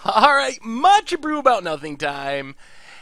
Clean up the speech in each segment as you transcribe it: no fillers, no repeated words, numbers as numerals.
Alright, much Abrew about nothing time.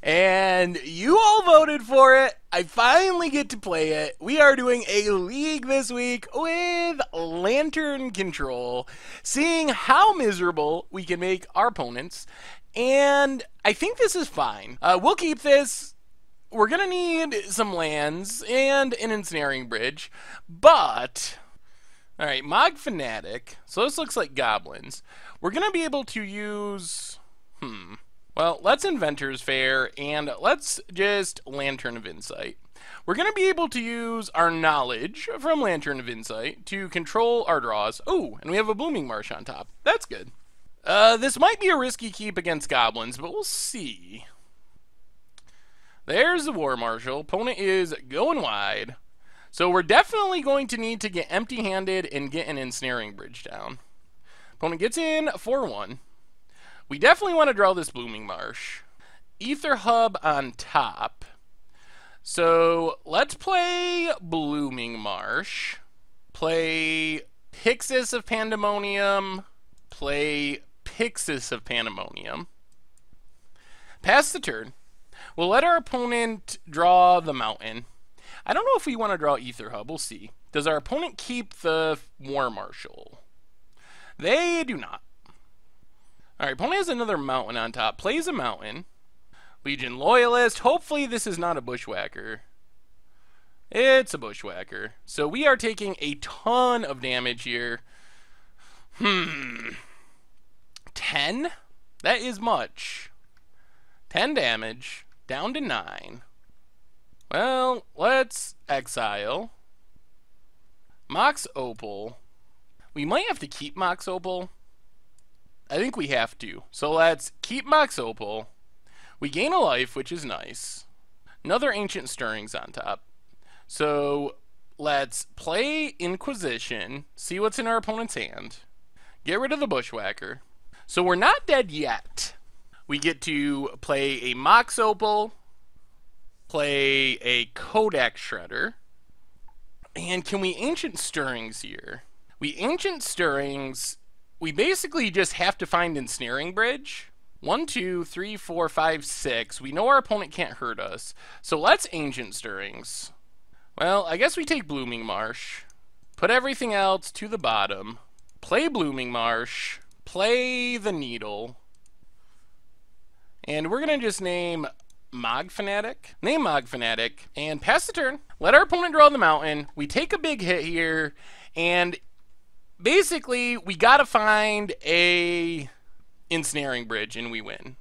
And you all voted for it. I finally get to play it. We are doing a league this week with Lantern Control, seeing how miserable we can make our opponents. And I think this is fine. We'll keep this. We're going to need some lands and an Ensnaring Bridge. But, alright, Mog Fanatic. So this looks like Goblins. We're going to be able to use... Well, let's Inventor's Fair, and let's just Lantern of Insight. We're going to be able to use our knowledge from Lantern of Insight to control our draws. Oh, and we have a Blooming Marsh on top. That's good. This might be a risky keep against Goblins, but we'll see. There's the War Marshal. Opponent is going wide. So we're definitely going to need to get empty-handed and get an Ensnaring Bridge down. Opponent gets in 4-1. We definitely want to draw this Blooming Marsh. Ether Hub on top. So let's play Blooming Marsh. Play Pixis of Pandemonium. Play Pixis of Pandemonium. Pass the turn. We'll let our opponent draw the mountain. I don't know if we want to draw Ether Hub. We'll see. Does our opponent keep the War Marshal? They do not. Alright, opponent has another mountain on top. Plays a mountain. Legion Loyalist. Hopefully this is not a Bushwhacker. It's a Bushwhacker. So we are taking a ton of damage here. 10? That is much. 10 damage. Down to 9. Well, let's exile. Mox Opal. We might have to keep Mox Opal. I think we have to. So let's keep Mox Opal. We gain a life, which is nice. Another Ancient Stirrings on top. So let's play Inquisition. See what's in our opponent's hand. Get rid of the Bushwhacker. So we're not dead yet. We get to play a Mox Opal. Play a Kodak Shredder. And can we Ancient Stirrings here? We Ancient Stirrings... We basically just have to find Ensnaring Bridge. 1, 2, 3, 4, 5, 6. We know our opponent can't hurt us. So let's Ancient Stirrings. Well, I guess we take Blooming Marsh. Put everything else to the bottom. Play Blooming Marsh. Play the Needle. And we're going to just name Mog Fanatic. Name Mog Fanatic. And pass the turn. Let our opponent draw the mountain. We take a big hit here. And... basically, we gotta find a Ensnaring Bridge, and we win.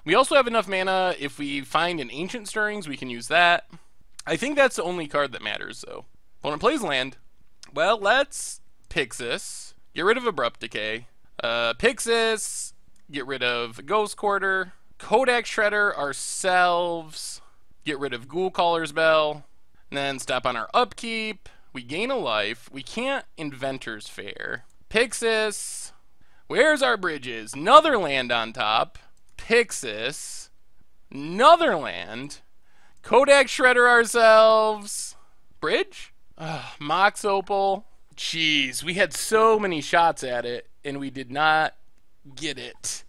We also have enough mana. If we find an Ancient Stirrings, we can use that. I think that's the only card that matters, though. Opponent plays land. Well, let's Pixis. Get rid of Abrupt Decay. Pixis. Get rid of Ghost Quarter. Kodak Shredder ourselves. Get rid of Ghoul Caller's Bell. And then stop on our upkeep. We gain a life. We can't Inventor's Fair. Pixis. Where's our bridges? Another land on top. Pixis. Another land. Kodak Shredder ourselves. Bridge? Mox Opal. Jeez, we had so many shots at it, and we did not get it.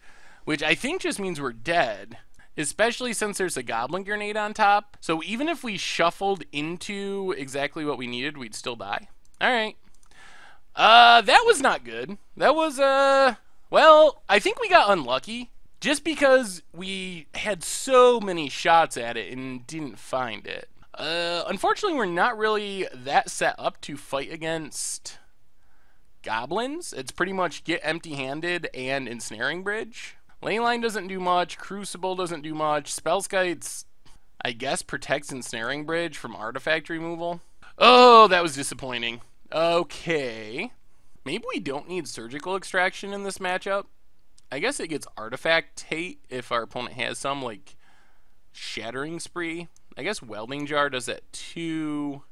Which I think just means we're dead. Especially since there's a Goblin Grenade on top. So even if we shuffled into exactly what we needed, we'd still die. Alright. That was not good. That was, well, I think we got unlucky. Just because we had so many shots at it and didn't find it. Unfortunately, we're not really that set up to fight against Goblins. It's pretty much get empty-handed and Ensnaring Bridge. Leyline doesn't do much. Crucible doesn't do much. Spellskites, I guess, protects Ensnaring Bridge from artifact removal. Oh, that was disappointing. Okay. Maybe we don't need Surgical Extraction in this matchup. I guess it gets Artifact hate if our opponent has some, like Shattering Spree. I guess Welding Jar does that too,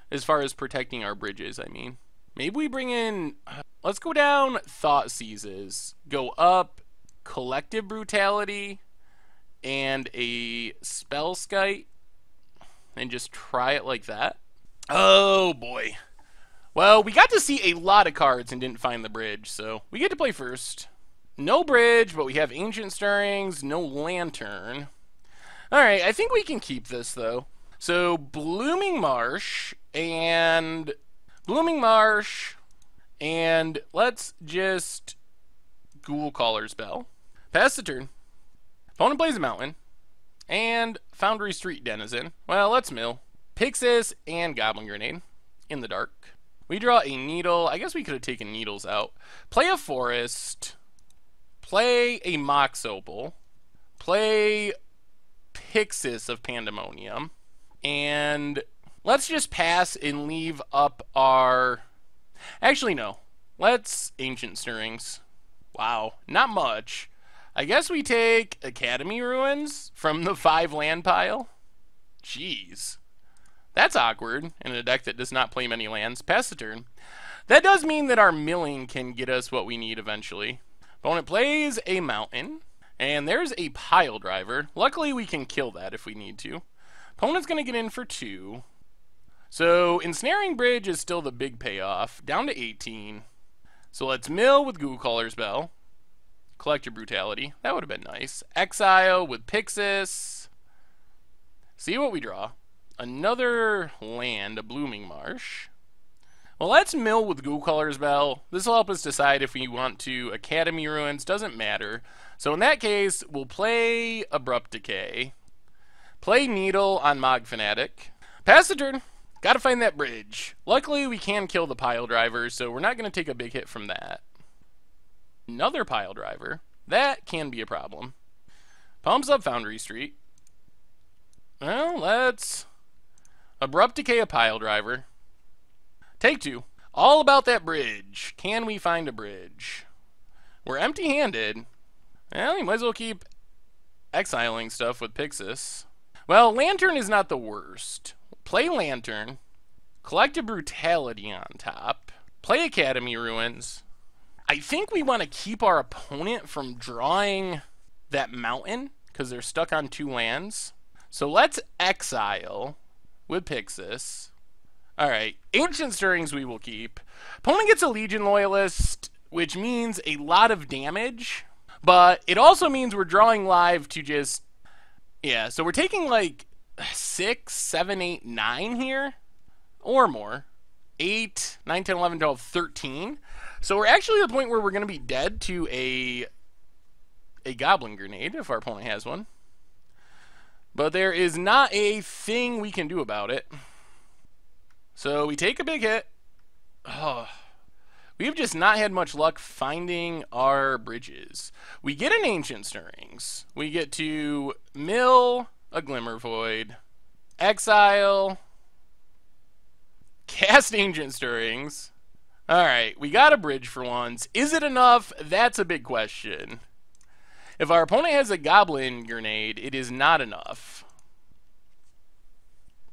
as far as protecting our bridges, I mean. Maybe we bring in... let's go down Thought Seizes. Go up... Collective Brutality and a Spellskite and just try it like that. Oh boy. Well, we got to see a lot of cards and didn't find the bridge, so we get to play first. No bridge, but we have Ancient Stirrings, no lantern. Alright, I think we can keep this, though. So, Blooming Marsh, and let's just Ghoul Caller's Bell. Pass the turn. Opponent plays a mountain, and Foundry Street Denizen. Well, let's mill. Pixis and Goblin Grenade in the dark. We draw a needle. I guess we could have taken needles out. Play a forest. Play a Mox Opal. Play Pixis of Pandemonium. And let's just pass and leave up our... Actually, no. Let's Ancient Stirrings. Wow, not much. I guess we take Academy Ruins from the 5 land pile. Jeez. That's awkward in a deck that does not play many lands. Pass the turn. That does mean that our milling can get us what we need eventually. Opponent plays a mountain, and there's a pile driver. Luckily, we can kill that if we need to. Opponent's going to get in for 2. So, Ensnaring Bridge is still the big payoff. Down to 18. So let's mill with Ghoul Caller's Bell. Collective Brutality. That would have been nice. Exile with Pixis. See what we draw. Another land, a Blooming Marsh. Well, let's mill with Ghoul Caller's Bell. This will help us decide if we want to Academy Ruins. Doesn't matter. So in that case, we'll play Abrupt Decay. Play Needle on Mog Fanatic. Pass the turn. Gotta find that bridge. Luckily, we can kill the pile driver, so we're not going to take a big hit from that. Another pile driver. That can be a problem. Pumps up Foundry Street. Well, let's Abrupt Decay a pile driver. Take 2. All about that bridge. Can we find a bridge? We're empty-handed. Well, you might as well keep exiling stuff with Pixis. Well, Lantern is not the worst. Play Lantern. Collective Brutality on top. Play Academy Ruins. I think we want to keep our opponent from drawing that mountain because they're stuck on 2 lands. So let's exile with Pixis. Alright, Ancient Stirrings we will keep. Opponent gets a Legion Loyalist, which means a lot of damage, but it also means we're drawing live to just... Yeah, so we're taking like 6, 7, 8, 9 here, or more. 8, 9, 10, 11, 12, 13. So we're actually at the point where we're going to be dead to a Goblin Grenade, if our opponent has one. But there is not a thing we can do about it. So we take a big hit. Oh, we've just not had much luck finding our bridges. We get an Ancient Stirrings. We get to mill a Glimmer Void. Exile. Cast Ancient Stirrings. Alright, we got a bridge for once. Is it enough? That's a big question. If our opponent has a Goblin Grenade, it is not enough.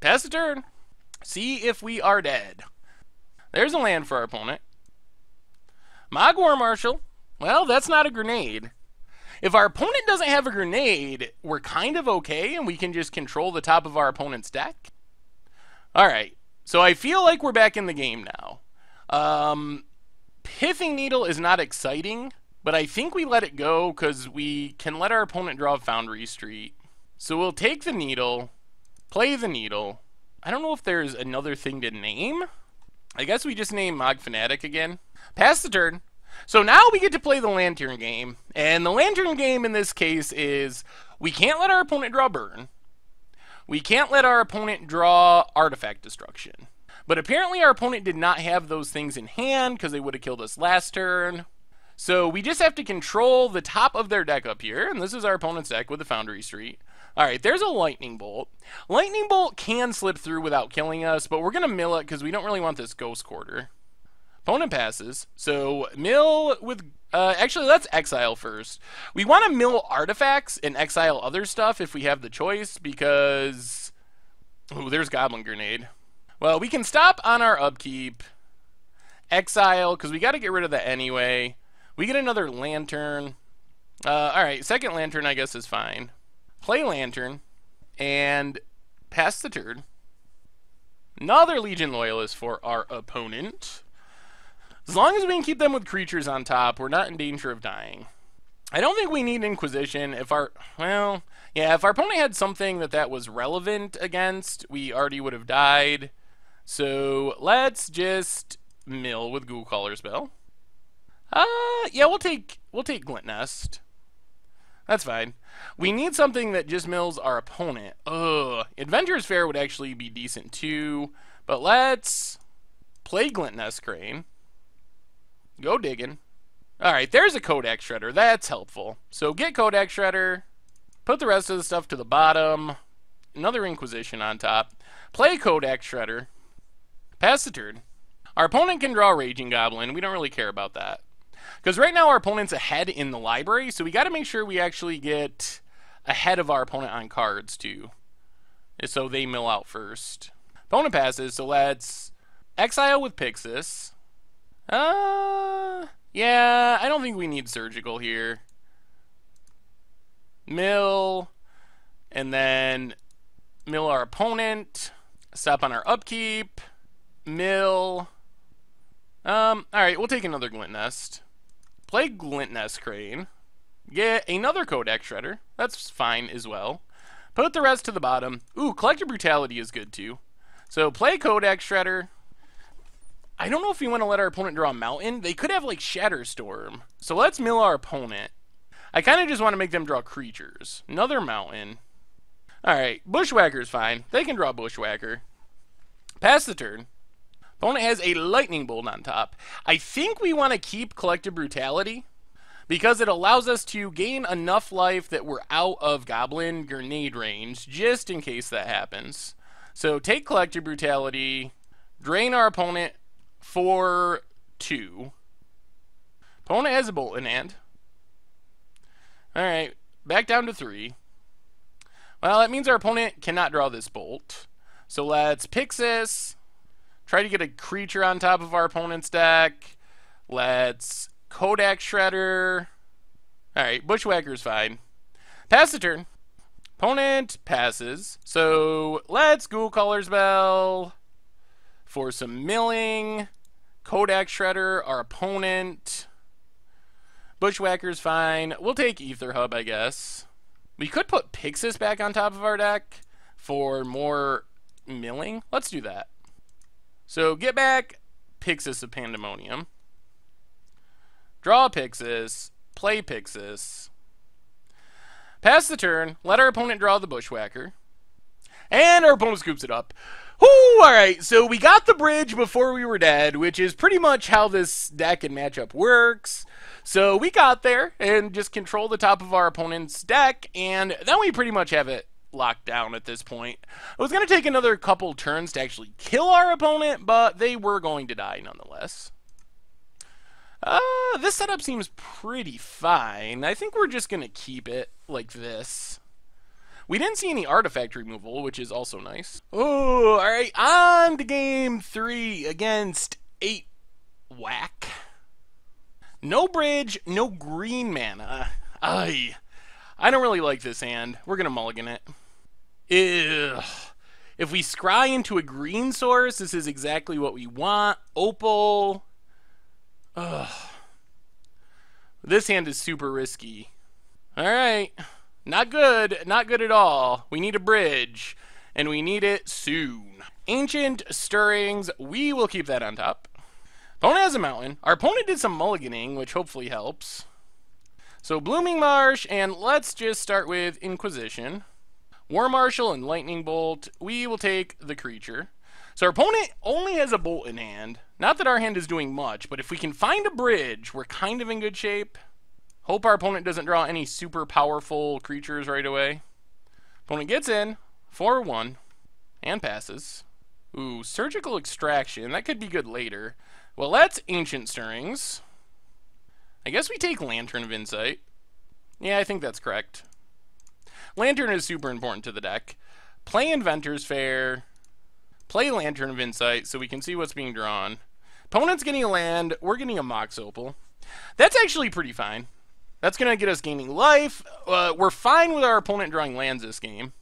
Pass the turn. See if we are dead. There's a land for our opponent. Mog War Marshal. Well, that's not a grenade. If our opponent doesn't have a grenade, we're kind of okay, and we can just control the top of our opponent's deck. Alright, so I feel like we're back in the game now. Pithing Needle is not exciting, but I think we let it go because we can let our opponent draw Foundry Street. So we'll take the Needle, play the Needle. I don't know if there's another thing to name. I guess we just name Mog Fanatic again. Pass the turn. So now we get to play the Lantern game. And the Lantern game in this case is we can't let our opponent draw Burn. We can't let our opponent draw Artifact Destruction. But apparently our opponent did not have those things in hand because they would have killed us last turn. So we just have to control the top of their deck up here. And this is our opponent's deck with the Foundry Street. Alright, there's a Lightning Bolt. Lightning Bolt can slip through without killing us, but we're going to mill it because we don't really want this Ghost Quarter. Opponent passes. So mill with... actually, let's exile first. We want to mill artifacts and exile other stuff if we have the choice because... Ooh, there's Goblin Grenade. Well, we can stop on our upkeep. Exile, because we got to get rid of that anyway. We get another Lantern. Alright, second Lantern I guess is fine. Play Lantern. And pass the turn. Another Legion Loyalist for our opponent. As long as we can keep them with creatures on top, we're not in danger of dying. I don't think we need Inquisition. If our, well, yeah, if our opponent had something that was relevant against, we already would have died. So let's just mill with Ghoul Caller's Bell. Yeah, we'll take Glint Nest. That's fine. We need something that just mills our opponent. Ugh. Adventurer's Fair would actually be decent too. But let's play Glint Nest Crane. Go digging. Alright, there's a Kodak Shredder. That's helpful. So get Kodak Shredder. Put the rest of the stuff to the bottom. Another Inquisition on top. Play Kodak Shredder. Pass the turn. Our opponent can draw Raging Goblin. We don't really care about that. Because right now our opponent's ahead in the library, so we got to make sure we actually get ahead of our opponent on cards too. So they mill out first. Opponent passes, so let's exile with Pixis. Yeah, I don't think we need Surgical here. Mill, and then mill our opponent. Stop on our upkeep. Mill. Alright, we'll take another Glint Nest. Play Glint Nest Crane. Get another Kodak Shredder. That's fine as well. Put the rest to the bottom. Ooh, Collective Brutality is good too. So play Kodak Shredder. I don't know if we want to let our opponent draw a mountain. They could have like Shatterstorm. So let's mill our opponent. I kind of just want to make them draw creatures. Another mountain. Alright, Bushwhacker's fine. They can draw Bushwhacker. Pass the turn. Opponent has a Lightning Bolt on top. I think we want to keep Collective Brutality because it allows us to gain enough life that we're out of Goblin grenade range, just in case that happens. So take Collective Brutality, drain our opponent for 2. Opponent has a Bolt in hand. Alright, back down to 3. Well, that means our opponent cannot draw this Bolt. So let's Pixis. Try to get a creature on top of our opponent's deck. Let's Kodak Shredder. Alright, Bushwhacker's fine. Pass the turn. Opponent passes. So let's Ghoul Caller's Bell for some milling. Kodak Shredder, our opponent. Bushwhacker's fine. We'll take Ether Hub, I guess. We could put Pixis back on top of our deck for more milling. Let's do that. So get back Pixis of Pandemonium. Draw Pixis. Play Pixis. Pass the turn. Let our opponent draw the Bushwhacker. And our opponent scoops it up. Whoo! Alright, so we got the bridge before we were dead, which is pretty much how this deck and matchup works. So we got there and just control the top of our opponent's deck, and then we pretty much have it locked down at this point. It was going to take another couple turns to actually kill our opponent, but they were going to die nonetheless. This setup seems pretty fine. I think we're just going to keep it like this. We didn't see any artifact removal, which is also nice. Oh, alright, on to game 3 against 8 Whack. No bridge, no green mana. I don't really like this hand. We're going to mulligan it. Ew. If we scry into a green source, this is exactly what we want. Opal. Ugh. This hand is super risky. Alright. Not good. Not good at all. We need a bridge. And we need it soon. Ancient Stirrings. We will keep that on top. Opponent has a mountain. Our opponent did some mulliganing, which hopefully helps. So Blooming Marsh, and let's just start with Inquisition. War Marshal and Lightning Bolt. We will take the creature. So our opponent only has a Bolt in hand. Not that our hand is doing much, but if we can find a bridge, we're kind of in good shape. Hope our opponent doesn't draw any super powerful creatures right away. Opponent gets in, 4-1, and passes. Ooh, Surgical Extraction. That could be good later. Well, that's Ancient Stirrings. I guess we take Lantern of Insight. Yeah, I think that's correct. Lantern is super important to the deck. Play Inventor's Fair. Play Lantern of Insight so we can see what's being drawn. Opponent's getting a land. We're getting a Mox Opal. That's actually pretty fine. That's going to get us gaining life. We're fine with our opponent drawing lands this game,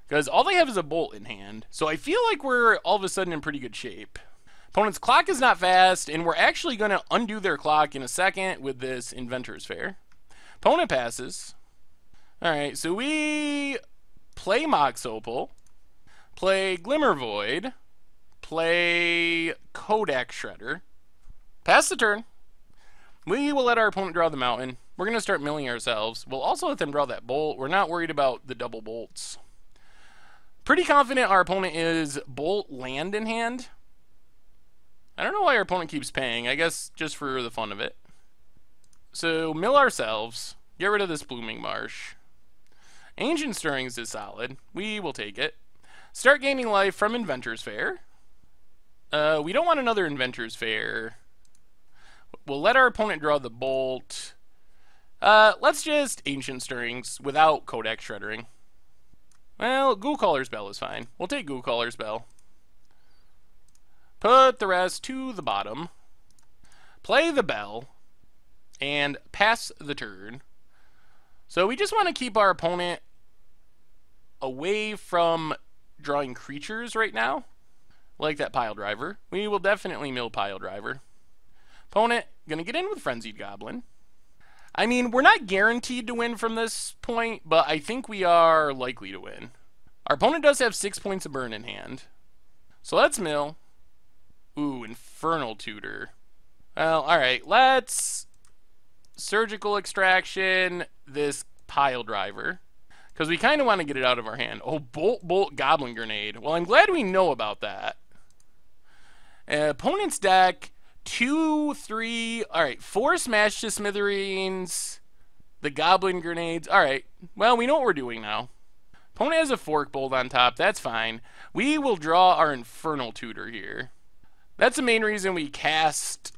because all they have is a Bolt in hand. So I feel like we're all of a sudden in pretty good shape. Opponent's clock is not fast, and we're actually going to undo their clock in a second with this Inventor's Fair. Opponent passes. Alright, so we play Mox Opal, play Glimmer Void, play Kodak Shredder, pass the turn. We will let our opponent draw the mountain. We're going to start milling ourselves. We'll also let them draw that bolt. We're not worried about the double bolts. Pretty confident our opponent is bolt land in hand. I don't know why our opponent keeps paying. I guess just for the fun of it. So mill ourselves. Get rid of this Blooming Marsh. Ancient Stirrings is solid. We will take it. Start gaining life from Inventor's Fair. We don't want another Inventor's Fair. We'll let our opponent draw the bolt. Let's just Ancient Stirrings without Kodak Shreddering. Well, Ghoul Caller's Bell is fine. We'll take Ghoul Caller's Bell. Put the rest to the bottom. Play the bell. And pass the turn. So we just want to keep our opponent away from drawing creatures right now. Like that Pile Driver. We will definitely mill Pile Driver. Opponent, gonna get in with Frenzied Goblin. I mean, we're not guaranteed to win from this point, but I think we are likely to win. Our opponent does have 6 points of burn in hand. So let's mill. Ooh, Infernal Tutor. Well, alright, let's Surgical Extraction this Pile Driver. Because we kind of want to get it out of our hand. Oh, Bolt, Goblin Grenade. Well, I'm glad we know about that. Opponent's deck... 2, 3, alright, 4 Smash to Smithereens, the Goblin Grenades. Alright, well, we know what we're doing now. Opponent has a Fork Bolt on top, that's fine. We will draw our Infernal Tutor here. That's the main reason we cast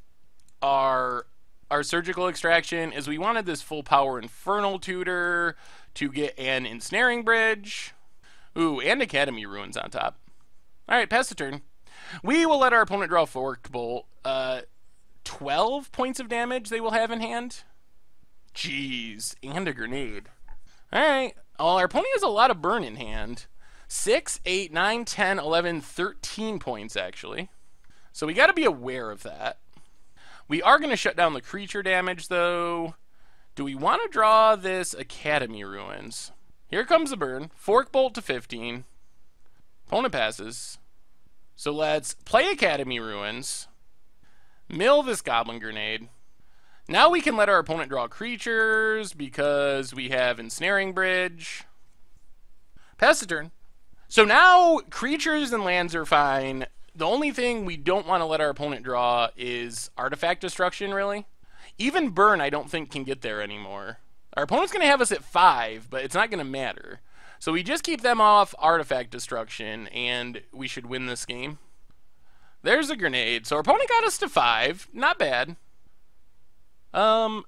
our Surgical Extraction, is we wanted this full power Infernal Tutor to get an Ensnaring Bridge. Ooh, and Academy Ruins on top. Alright, pass the turn. We will let our opponent draw a Forked Bolt. 12 points of damage they will have in hand. Jeez, and a grenade. Alright, well, our opponent has a lot of burn in hand. 6, 8, 9, 10, 11, 13 points, actually. So we got to be aware of that. We are going to shut down the creature damage, though. Do we want to draw this Academy Ruins? Here comes the burn. Fork Bolt to 15. Opponent passes. So let's play Academy Ruins. Mill this Goblin Grenade. Now we can let our opponent draw creatures because we have Ensnaring Bridge. Pass the turn. So now creatures and lands are fine. The only thing we don't want to let our opponent draw is Artifact Destruction, really. Even Burn I don't think can get there anymore. Our opponent's going to have us at 5, but it's not going to matter. So we just keep them off Artifact Destruction, and we should win this game. There's a grenade. So our opponent got us to 5. Not bad. I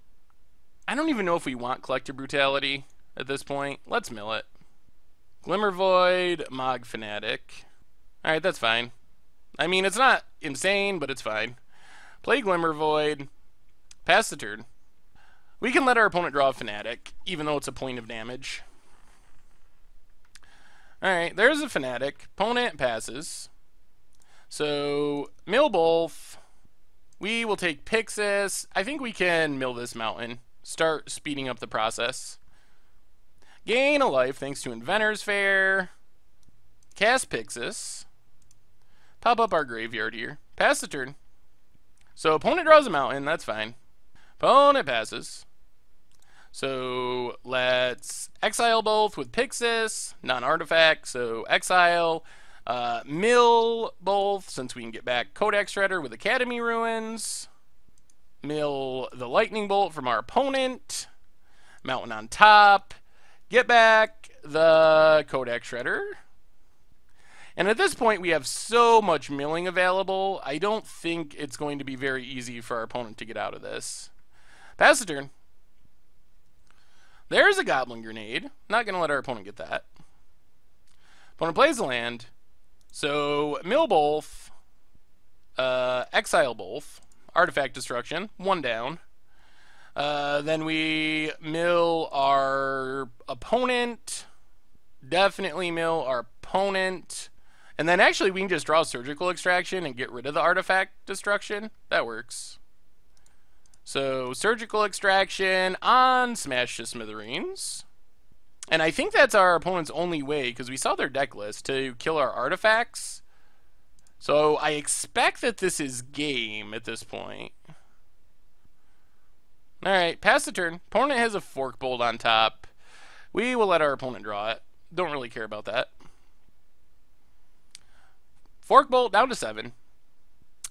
don't even know if we want Collective Brutality at this point. Let's mill it. Glimmer Void, Mog Fanatic. Alright, that's fine. I mean, it's not insane, but it's fine. Play Glimmer Void. Pass the turn. We can let our opponent draw a Fanatic, even though it's a point of damage. Alright, there's a Fanatic. Opponent passes. So, mill both. We will take Pixis. I think we can mill this mountain. Start speeding up the process. Gain a life thanks to Inventor's Fair. Cast Pixis. Pop up our graveyard here. Pass the turn. So, opponent draws a mountain. That's fine. Opponent passes. So, let's exile both with Pixis. Non-artifact, so exile. Mill both, since we can get back Kodak Shredder with Academy Ruins. Mill the Lightning Bolt from our opponent. Mountain on top. Get back the Kodak Shredder. And at this point, we have so much milling available, I don't think it's going to be very easy for our opponent to get out of this. Pass the turn. There's a Goblin Grenade. Not going to let our opponent get that. Opponent plays the land. So, mill both. Exile both. Artifact Destruction. 1 down. Then we mill our opponent. Definitely mill our opponent. And then actually we can just draw Surgical Extraction and get rid of the Artifact Destruction. That works. So surgical extraction on Smash to Smithereens. And I think that's our opponent's only way, because we saw their deck list, to kill our artifacts. So I expect that this is game at this point. Alright, pass the turn. Opponent has a Fork Bolt on top. We will let our opponent draw it. Don't really care about that. Fork Bolt down to 7.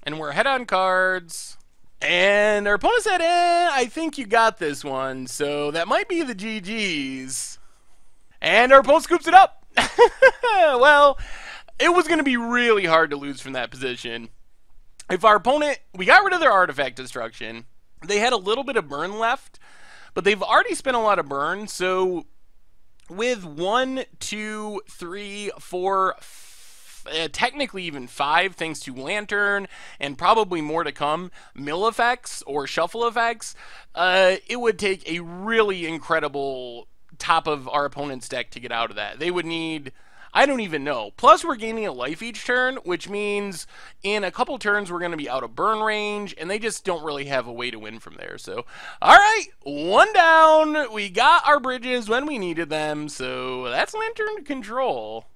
And we're ahead on cards. And our opponent said, I think you got this one. So that might be the GG's. And our opponent scoops it up. Well, it was going to be really hard to lose from that position. If our opponent, we got rid of their artifact destruction. They had a little bit of burn left, but they've already spent a lot of burn. So with 1, 2, 3, 4, technically even 5, thanks to Lantern and probably more to come, mill effects or shuffle effects, it would take a really incredible top of our opponent's deck to get out of that. They would need, I don't even know. Plus, we're gaining a life each turn, which means in a couple turns we're going to be out of burn range, and they just don't really have a way to win from there. So, all right, 1 down. We got our bridges when we needed them, so that's Lantern to control.